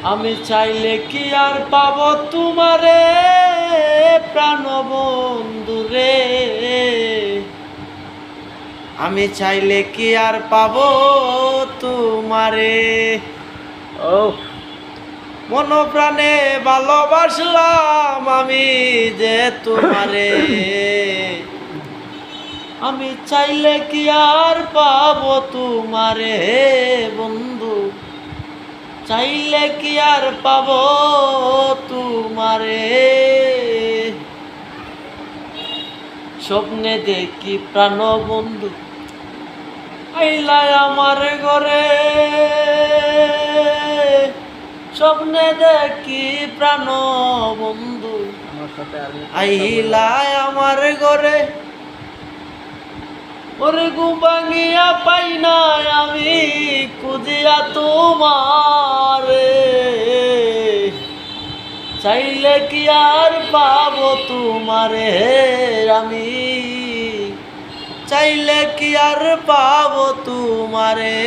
আমি চাইলে কি আর পাবো তোমারে প্রাণ বন্ধুরে, আমি চাইলে কি আর পাবো তোমারে। ও মন প্রাণে ভালোবাসলাম আমি যে তোমারে, আমি চাইলে কি আর পাবো তোমারে বন্ধু, চাইলে কি আর পাবো তোমারে। স্বপ্নে দেখি প্রাণ বন্ধু আইলাই আমার ঘরে, স্বপ্নে দেখি প্রাণ বন্ধু আইলাই আমার ঘরে, ওরে ঘুম ভাঙিয়া পাই না আমি খুঁজিয়া তোমারে, চাইলে কি আর পাবো তোমারে, আমি চাইলে কি আর পাবো তোমারে।